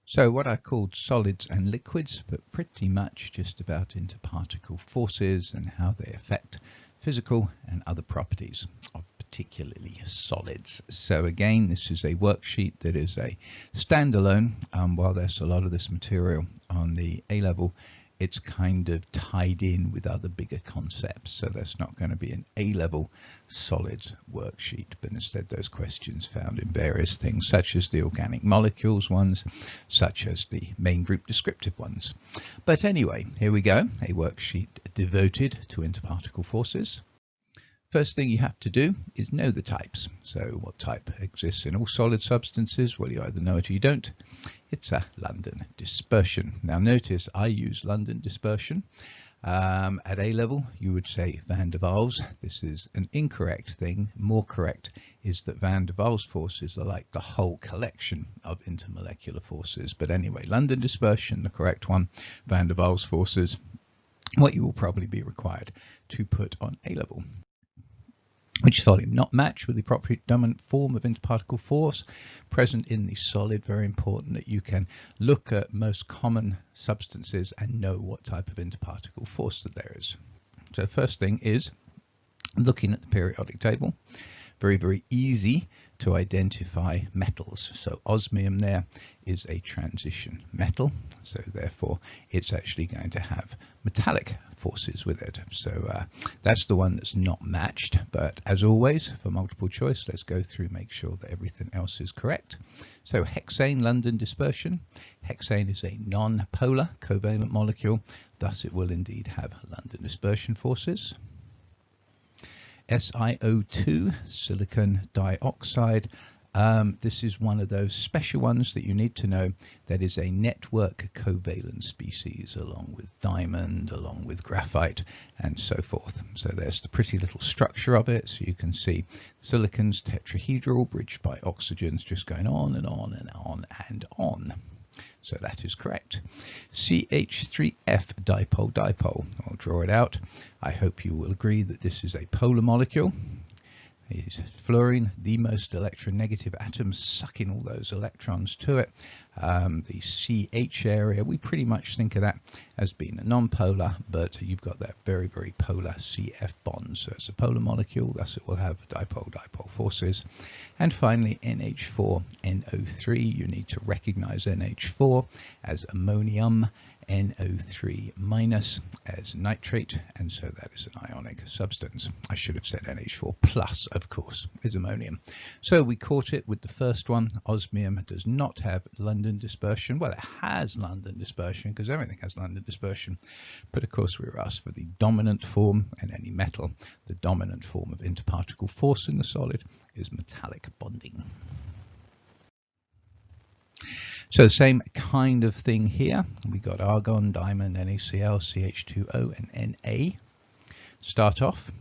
So what I called solids and liquids, but pretty much just about interparticle forces and how they affect physical and other properties of particularly solids. So again, this is a worksheet that is a standalone. While there's a lot of this material on the A level, it's kind of tied in with other bigger concepts. So there's not going to be an A-level solids worksheet, but instead those questions found in various things, such as the organic molecules ones, such as the main group descriptive ones. But anyway, here we go, a worksheet devoted to interparticle forces. First thing you have to do is know the types. So what type exists in all solid substances? Well, you either know it or you don't. It's a London dispersion. Now notice I use London dispersion. At A level, you would say van der Waals. This is an incorrect thing. More correct is that van der Waals forces are like the whole collection of intermolecular forces. But anyway, London dispersion, the correct one. Van der Waals forces, what you will probably be required to put on A level. Which volume not match with the appropriate dominant form of interparticle force present in the solid. Very important that you can look at most common substances and know what type of interparticle force that there is. So first thing is looking at the periodic table. Very, very easy to identify metals. So osmium there is a transition metal. So therefore it's actually going to have metallic forces with it. So that's the one that's not matched. But as always, for multiple choice, let's go through, make sure that everything else is correct. So hexane, London dispersion. Hexane is a non-polar covalent molecule. Thus it will indeed have London dispersion forces. SiO2, silicon dioxide. This is one of those special ones that you need to know that is a network covalent species along with diamond, along with graphite and so forth. So there's the pretty little structure of it. So you can see silicon's tetrahedral bridged by oxygens just going on and on and on and on. So that is correct. CH3F dipole. I'll draw it out. I hope you will agree that this is a polar molecule. Is fluorine, the most electronegative atom, sucking all those electrons to it. The CH area, we pretty much think of that as being a non-polar, but you've got that very, very polar CF bond. So it's a polar molecule, thus it will have dipole-dipole forces. And finally, NH4NO3, you need to recognize NH4 as ammonium, NO3 minus as nitrate, and so that is an ionic substance. I should have said NH4 plus, of course, is ammonium. So we caught it with the first one. Osmium does not have London dispersion. Well, it has London dispersion because everything has London dispersion, but of course we were asked for the dominant form in any metal. The dominant form of interparticle force in the solid is metallic bonding. So the same kind of thing here. We got argon, diamond, NaCl, CH2O, and Na. Start off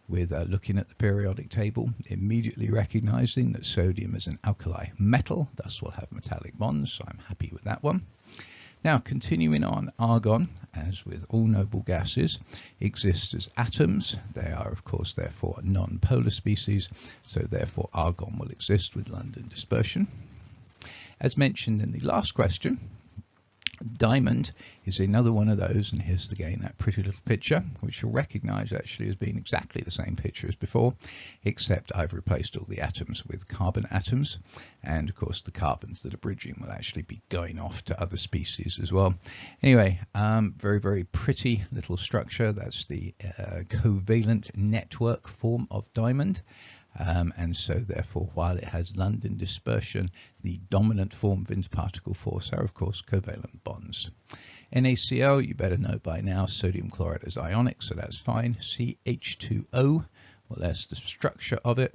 with looking at the periodic table, immediately recognizing that sodium is an alkali metal, thus will have metallic bonds, so I'm happy with that one. Now continuing on, argon, as with all noble gases, exists as atoms. They are of course therefore non-polar species, so therefore argon will exist with London dispersion. As mentioned in the last question, diamond is another one of those, and here's again that pretty little picture, which you'll recognize actually as being exactly the same picture as before, except I've replaced all the atoms with carbon atoms, and of course the carbons that are bridging will actually be going off to other species as well. Anyway, very, very pretty little structure. That's the covalent network form of diamond. And so therefore, while it has London dispersion, the dominant form of interparticle force are of course covalent bonds. NaCl, you better know by now, sodium chloride is ionic, so that's fine. CH2O, well, that's the structure of it.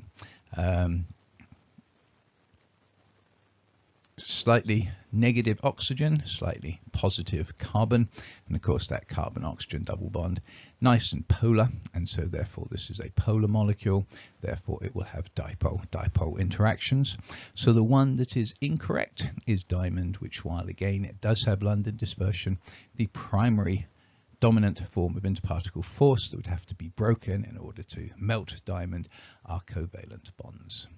Slightly negative oxygen, slightly positive carbon, and of course that carbon-oxygen double bond, nice and polar, and so therefore this is a polar molecule, therefore it will have dipole-dipole interactions. So the one that is incorrect is diamond, which while again it does have London dispersion, the primary dominant form of interparticle force that would have to be broken in order to melt diamond are covalent bonds.